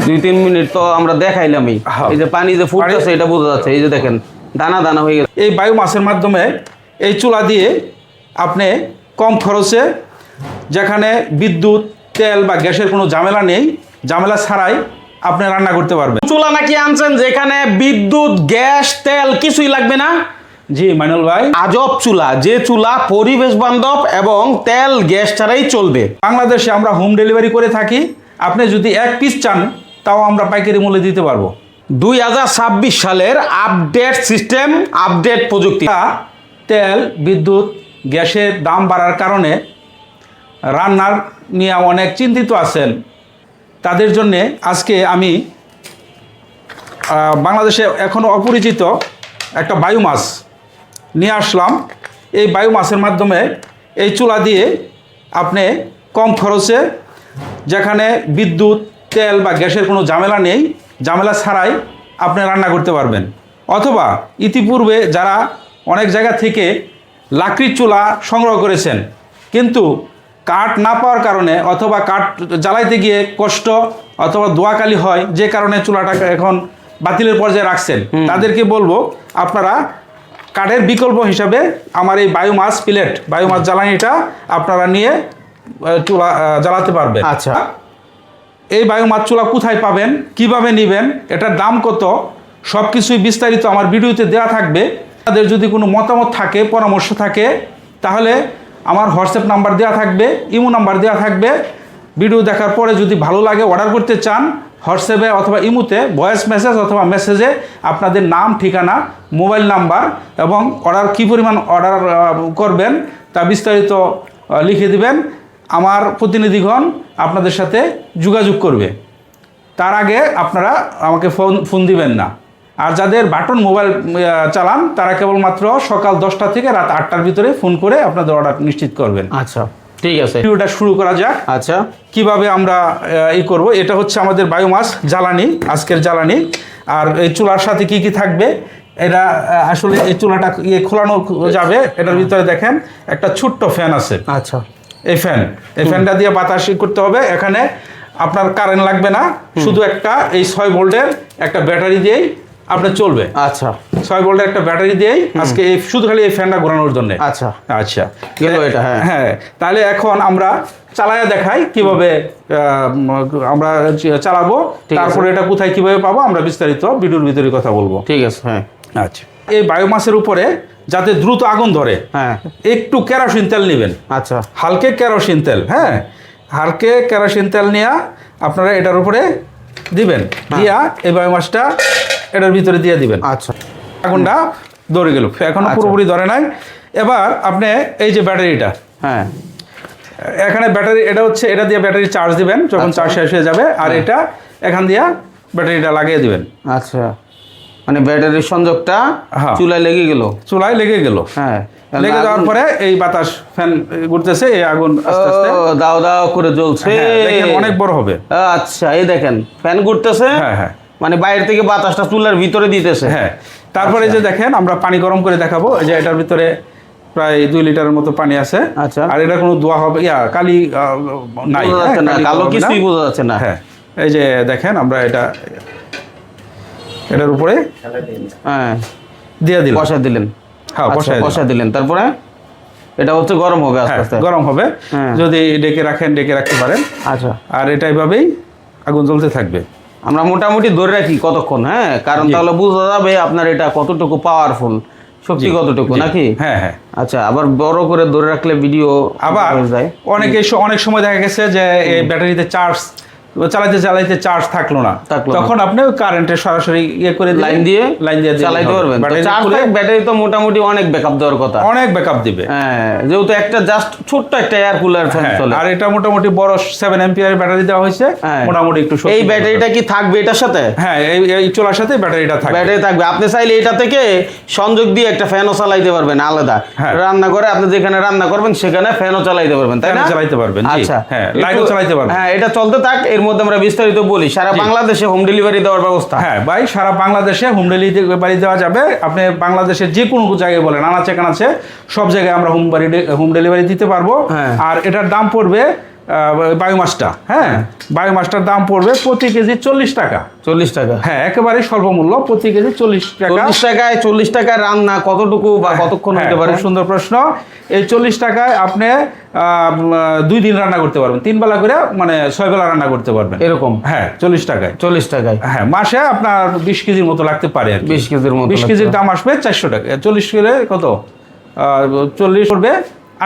2-3 minute তো আমরা দেখাইলামই। এই যে পানি যে ফুটতেছে এটা বোঝা যাচ্ছে, এই যে দেখেন দানা দানা হয়ে গেছে। এই বায়োমাসের মাধ্যমে এই চুলা দিয়ে আপনি কম খরচে, যেখানে বিদ্যুৎ, তেল বা গ্যাসের কোনো ঝামেলা নেই, ঝামেলা ছাড়াই আপনি রান্না করতে পারবেন। চুলা নাকি আনছেন যেখানে বিদ্যুৎ, গ্যাস, তেল কিছুই লাগবে না? জি মাইনুল ভাই, আজব চুলা, যে চুলা পরিবেশ বান্ধব এবং তেল গ্যাস ছাড়াই চলবে। বাংলাদেশে আমরা হোম ডেলিভারি করে থাকি। আপনি যদি 1 পিস চান তাও আমরা পাইকারি মূল্যে দিতে পারবো। 2026 সালের আপডেট সিস্টেম, আপডেট প্রযুক্তি। তেল, বিদ্যুৎ, গ্যাসের দাম বাড়ার কারণে রান্নার নিয়ে অনেক চিন্তিত আছেন। তাদের জন্যে আজকে আমি বাংলাদেশে এখনও অপরিচিত একটা বায়োমাস নিয়ে আসলাম। এই বায়োমাসের মাধ্যমে এই চুলা দিয়ে আপনি কম খরচে, যেখানে বিদ্যুৎ, তেল বা গ্যাসের কোনো ঝামেলা নেই, ঝামেলা ছাড়াই আপনি রান্না করতে পারবেন। অথবা ইতিপূর্বে যারা অনেক জায়গা থেকে লাকড়ির চুলা সংগ্রহ করেছেন, কিন্তু কাঠ না পাওয়ার কারণে অথবা কাঠ জ্বালাইতে গিয়ে কষ্ট অথবা দোয়াকালি হয়, যে কারণে চুলাটাকে এখন বাতিলের পর্যায়ে রাখছেন, তাদেরকে বলবো আপনারা কাঠের বিকল্প হিসাবে আমার এই বায়োমাস প্লেট, বায়োমাস জ্বালানিটা আপনারা নিয়ে চুলা জ্বালাতে পারবেন। আচ্ছা, এই বায়োমাস চুলা কোথায় পাবেন, কিভাবে নেবেন, এটার দাম কত, সব কিছুই বিস্তারিত আমার ভিডিওতে দেওয়া থাকবে। তাদের যদি কোনো মতামত থাকে, পরামর্শ থাকে, তাহলে আমার হোয়াটসঅ্যাপ নাম্বার দেওয়া থাকবে, ইমো নাম্বার দেওয়া থাকবে। ভিডিও দেখার পরে যদি ভালো লাগে, অর্ডার করতে চান, হোয়াটসঅ্যাপে অথবা ইমোতে ভয়েস মেসেজ অথবা মেসেজে আপনাদের নাম, ঠিকানা, মোবাইল নাম্বার এবং অর্ডার কী পরিমাণ অর্ডার করবেন তা বিস্তারিত লিখে দিবেন। আমার প্রতিনিধিগণ আপনাদের সাথে যোগাযোগ করবে। তার আগে আপনারা আমাকে ফোন দিবেন না। আর যাদের বাটন মোবাইল চালান তারা কেবলমাত্র সকাল 10টা থেকে রাত 8টার ভিতরে ফোন করে আপনাদের অর্ডার নিশ্চিত করবেন। আচ্ছা, ঠিক আছে, ভিডিওটা শুরু করা যাক। আচ্ছা, কিভাবে আমরা করব। এটা হচ্ছে আমাদের বায়োমাস জ্বালানি, আজকের জ্বালানি। আর এই চুলার সাথে কি কি থাকবে, এটা আসলে এই চুলাটা খোলানো যাবে। এটার ভিতরে দেখেন একটা ছোট্ট ফ্যান আছে। আচ্ছা, এই ফ্যানটা দিয়ে বাতাস করতে হবে। এখানে আপনার কারেন্ট লাগবে না, শুধু একটা এই 6 ভোল্টের একটা ব্যাটারি দিয়েই আপনার চলবে। আচ্ছা, 6 ভোল্টের একটা ব্যাটারি দিয়েই আজকে এই শুধু খালি এই ফ্যানটা ঘোরানোর জন্য। আচ্ছা আচ্ছা, গেল এটা। হ্যাঁ হ্যাঁ, তাহলে এখন আমরা চালায়া দেখাই কিভাবে আমরা চালাবো, তারপরে এটা কোথায় কিভাবে পাবো আমরা বিস্তারিত ভিডিওর ভিতরে কথা বলবো। ঠিক আছে। হ্যাঁ, আচ্ছা, এই বায়োমাসের উপরে যাতে দ্রুত আগুন ধরে, হ্যাঁ, একটু কেরোসিন তেল নেবেন। আচ্ছা, হালকা কেরোসিন তেল, হ্যাঁ, হালকা কেরোসিন তেল নিয়ে আপনারা এটার উপরে দিবেন, দিয়া এই বায়োমাসটা এটার ভিতরে দিয়ে দিবেন। আচ্ছা, আগুনটা ধরে গেল, এখনো পুরোপুরি ধরে নাই। এবার আপনি এই যে ব্যাটারিটা, হ্যাঁ, এখানে ব্যাটারি, এটা হচ্ছে, এটা দিয়ে ব্যাটারি চার্জ দিবেন যখন চার্জ শেষ হয়ে যাবে, আর এটা এখান দিয়ে ব্যাটারিটা লাগিয়ে দিবেন। আচ্ছা, মানে ব্যাটারির সংযোগটা হ্যাঁ চুলায় লেগে গেল, চুলায় লেগে গেল। হ্যাঁ, লেগে যাওয়ার পরে এই বাতাস ফ্যান ঘুরতেছে, এই আগুন আস্তে আস্তে দাও দাও করে জ্বলছে। দেখেন অনেক বড় হবে। আচ্ছা, এই দেখেন ফ্যান ঘুরতেছে। হ্যাঁ হ্যাঁ, মানে বাইরে থেকে বাতাসটা চুলার ভিতরে দিতেছে। হ্যাঁ, তারপরে যে দেখেন আমরা পানি গরম করে দেখাবো। এই যে এটার ভিতরে প্রায় 2 লিটারের মতো পানি আছে। আচ্ছা, আর এটা কোনো দোয়া হবে কালি নাই, কালো কিছুই বোঝা যাচ্ছে না। হ্যাঁ, এই যে দেখেন আমরা এটার উপরে হ্যাঁ দিয়ে দিলাম, বসা দিলেন। হ্যাঁ বসা দিলেন, তারপরে এটা হচ্ছে গরম হবে আস্তে আস্তে। গরম হবে, যদি ডেকে রাখতে পারেন। আচ্ছা, আর এটা এইভাবেই আগুন জ্বলতে থাকবে। আমরা মোটামুটি ধরে রাখি কতক্ষণ, হ্যাঁ, কারণ তাহলে বোঝা যাবে আপনার এটা কতটুকু পাওয়ারফুল, শক্তি কতটুকু, নাকি? হ্যাঁ হ্যাঁ, আচ্ছা, আবার বড় করে ধরে রাখলে ভিডিও আবার যায়। অনেক সময় দেখা গেছে যে এই ব্যাটারিতে চার্জ চালাইতে চার্জ থাকলো না, তখন আপনি কারেন্টের সরাসরি করে লাইন দিয়ে চালাইতে পারবেন। ব্যাটারি তো মোটামুটি অনেক ব্যাকআপ দেওয়ার কথা, অনেক ব্যাকআপ দিবে। হ্যাঁ, যেহেতু একটা জাস্ট ছোট্ট একটা এয়ার কুলার ফ্যান চলে, আর এটা মোটামুটি বড় 7 এম্পিয়ারের ব্যাটারি দেওয়া হয়েছে। মোটামুটি একটু এই ব্যাটারিটা কি থাকবে এটার সাথে? হ্যাঁ, এই চুলার সাথে ব্যাটারিটা থাকবে। ব্যাটারি থাকবে। আপনি চাইলে এটা থেকে সংযোগ দিয়ে একটা ফ্যানও চালাইতে পারবেন আলাদা। রান্না করে আপনি যেখানে রান্না করবেন সেখানে ফ্যানও চালাইতে পারবেন, তাই না? চালাইতে পারবেন। আচ্ছা, হ্যাঁ, লাইটও চালাইতে পারবেন। হ্যাঁ, এটা চলতে থাক। এর মধ্যে আমরা বিস্তারিত বলি। সারা বাংলাদেশে হোম ডেলিভারি দেওয়ার ব্যবস্থা। হ্যাঁ ভাই, সারা বাংলাদেশে হোম ডেলিভারি দেওয়া যাবে। আপনি বাংলাদেশের যে কোনো জায়গায় বলেন, আনাচে কানাচে সব জায়গায় আমরা হোম ডেলিভারি দিতে পারবো। আর এটার দাম পড়বে বায়োমাসটা, হ্যাঁ বায়োমাসটার দাম পড়বে প্রতি কেজি 40 টাকা। 40 টাকা? হ্যাঁ, একেবারে স্বল্প মূল্য, প্রতি কেজি 40 টাকা। 40 টাকায় রান্না কতটুকু বা কতক্ষণ হতে পারে? খুব সুন্দর প্রশ্ন। এই 40 টাকায় আপনি 2 দিন রান্না করতে পারবেন, 3 বেলা করে, মানে 6 বেলা রান্না করতে পারবেন এরকম। হ্যাঁ 40 টাকায়। 40 টাকায় হ্যাঁ, মাসে আপনার 20 কেজির মতো লাগতে পারে আর কি। 20 কেজির মতো? 20 কেজির দাম আসবে 400 টাকা। 40 কিলো কত? 40 পড়বে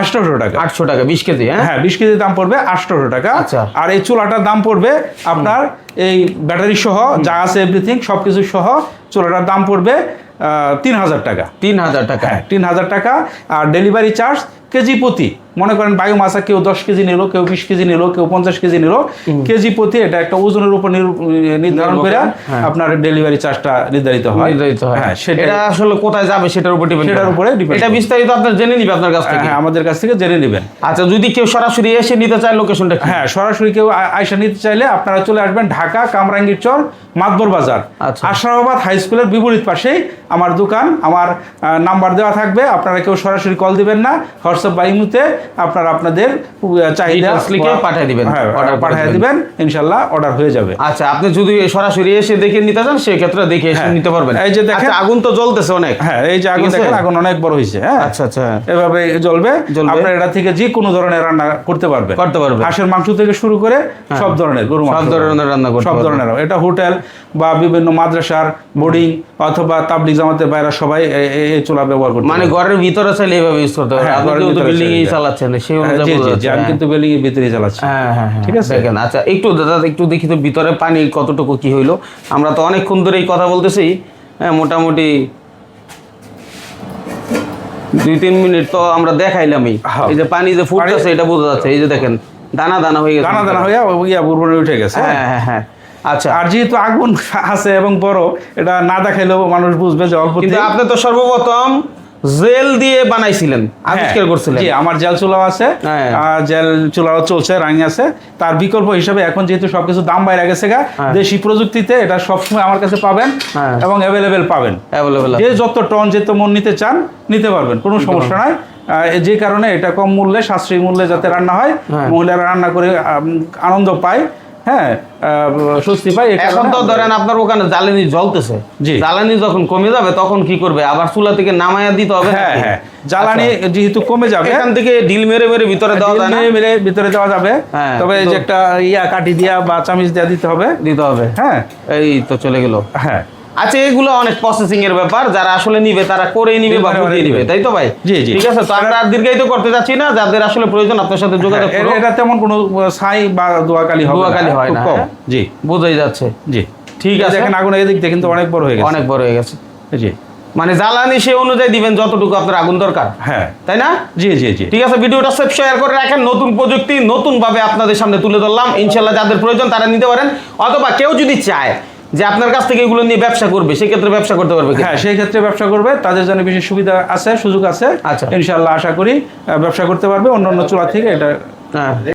800 টাকা। 800 টাকা 20 কেজি? হ্যাঁ 20 কেজির দাম পড়বে 800 টাকা। আচ্ছা। আর এই চুলাটার দাম পড়বে আপনার এই ব্যাটারি সহ যা আছে এভরিথিং সবকিছু সহ চুলাটার দাম পড়বে 3000 টাকা। 3000 টাকা? হ্যাঁ 3000 টাকা। আর ডেলিভারি চার্জ কেজি প্রতি, মনে করেন বায়োমাসা কেউ 10 কেজি নিল, কেউ 20 কেজি নিল, কেউ 50 কেজি নিল, কেজি প্রতি এটা একটা ওজনের উপর নির্ধারণ করে আপনার ডেলিভারি চার্জটা নির্ধারিত হয়। হ্যাঁ সেটা আসলে কোথায় যাবে সেটার উপর ডিপেন্ড। সেটার উপরে ডিপেন্ড। এটা বিস্তারিত আপনার জেনে নিবে আপনার কাছ থেকে? হ্যাঁ, আমাদের কাছ থেকে জেনে নেবেন। আচ্ছা, যদি কেউ সরাসরি এসে নিতে চায় লোকেশনটা কি? হ্যাঁ, সরাসরি কেউ আয়সা নিতে চাইলে আপনারা চলে আসবেন ঢাকা কামরাঙ্গীর চর মাতবর বাজার, আশরাফাবাদ হাই স্কুলের বিপরীত পাশেই আমার দোকান। আমার নাম্বার দেওয়া থাকবে, আপনারা কেউ সরাসরি কল দিবেন না, হোয়াটসঅ্যাপ বা ইমোতে আপনারা আপনাদের চাহিদা লিখে পাঠিয়ে দিবেন, অর্ডার পাঠিয়ে দিবেন, ইনশাআল্লাহ অর্ডার হয়ে যাবে। আচ্ছা, আপনি যদি সরাসরি এসে দেখে নিতে চান সেই ক্ষেত্রে দেখে এসে নিতে পারবেন। এই যে দেখেন আগুন তো জ্বলতেছে অনেক। হ্যাঁ, এই যে আগুন দেখেন, আগুন অনেক বড় হয়েছে। হ্যাঁ, আচ্ছা আচ্ছা, এভাবে জ্বলবে। আপনারা এটা থেকে যে কোনো ধরনের রান্না করতে পারবেন। হাঁসের মাংস থেকে শুরু করে সব ধরনের, গরু মাংস, সব ধরনের রান্না করতে সব ধরনের। এটা হোটেল বা বিভিন্ন মাদ্রাসার বোর্ডিং অথবা তাবলিগ জামাতের বাইরে সবাই এই চুলা ব্যবহার করতে, মানে ঘরের ভিতরে চাইলে এইভাবে ইউজ করতে পারবে। আপনি তো বিল্ডিং এ চালাচ্ছেন, সেই অনুযায়ী আমি কিন্তু বিল্ডিং এর ভিতরে চালাচ্ছি। হ্যাঁ হ্যাঁ, ঠিক আছে। দেখেন, আচ্ছা একটু দাদা একটু দেখি তো ভিতরে পানি কতটুকু কি হইলো। আমরা তো অনেকক্ষণ ধরে এই কথা বলতেছি, হ্যাঁ মোটামুটি 2-3 মিনিট তো আমরা দেখাইলামই। এই যে পানি যে ফুটতেছে এটা বোঝা যাচ্ছে। এই যে দেখেন দানা দানা হয়ে গেছে, দানা দানা হয়ে বুড়বুড়ে উঠে গেছে। হ্যাঁ হ্যাঁ হ্যাঁ। আচ্ছা, আর যেহেতু আগুন আছে এবং বড়, এটা না দেখাইলেও মানুষ বুঝবে যে অল্প। কিন্তু আপনি তো সর্বপ্রথম জেল দিয়ে বানাইছিলেন, আবিষ্কার করছিলেন। জি, আমার জেল চুলাও আছে, জেল চুলাও চলছে, রানিং আছে। তার বিকল্প হিসাবে এখন যেহেতু সবকিছু দাম বাইরে গেছে গা, দেশি প্রযুক্তিতে এটা সবসময় আমার কাছে পাবেন এবং অ্যাভেলেবেল পাবেন। যে যত টন যেত মন নিতে চান নিতে পারবেন, কোনো সমস্যা নাই। যে কারণে এটা কম মূল্যে, সাশ্রয়ী মূল্যে যাতে রান্না হয়, মহিলারা রান্না করে আনন্দ পায়, হ্যাঁ স্বস্তি পাই। এখন তো ধরেন আপনার ওখানে জ্বালানি জ্বলতেছে, জ্বালানি যখন কমে যাবে তখন কি করবে? আবার চুলা থেকে নামায়া দিতে হবে? হ্যাঁ হ্যাঁ, জ্বালানি যেহেতু কমে যাবে এখান থেকে ঢিল মেরে মেরে ভিতরে দেওয়া যায় না? মেরে ভিতরে দেওয়া যাবে, তবে এই যে একটা কাঠি দিয়া বা চামিচ দিয়া দিতে হবে। হ্যাঁ, এই তো চলে গেল। হ্যাঁ, আচ্ছা, এগুলো অনেক প্রসেসিং এর ব্যাপার, যারা আসলে নিবে তারা করেই নিবে বা বুঝিয়ে নিবে, তাই তো ভাই? জি জি, ঠিক আছে। তো আমরা আর দীর্ঘায়িত করতে যাচ্ছি না, যাদের আসলে প্রয়োজন আপনার সাথে যোগাযোগ করুন। এটা তেমন কোনো ছাই বা দোয়াকালি হবে না, দোয়াকালি হয় না। জি, বোঝাই যাচ্ছে। জি, ঠিক আছে। দেখেন আগুন এদিক দিয়ে কিন্তু অনেক বড় হয়ে গেছে, অনেক বড় হয়ে গেছে। জি, মানে জ্বালানি সে অনুযায়ী দিবেন যতটুকু আপনার আগুন দরকার। হ্যাঁ, তাই না? জি জি জি, ঠিক আছে। ভিডিওটা সেভ শেয়ার করে রাখেন। নতুন প্রযুক্তি নতুন ভাবে আপনাদের সামনে তুলে ধরলাম। ইনশাআল্লাহ যাদের প্রয়োজন তারা নিতে পারেন, অথবা কেউ যদি চায় যে আপনার কাছ থেকে এগুলো নিয়ে ব্যবসা করবে, সেক্ষেত্রে ব্যবসা করতে পারবে। হ্যাঁ, সেই ক্ষেত্রে ব্যবসা করবে, তাদের জন্য বিশেষ সুবিধা আছে, সুযোগ আছে। আচ্ছা, ইনশাআল্লাহ আশা করি ব্যবসা করতে পারবে অন্য অন্য চুলা থেকে। এটা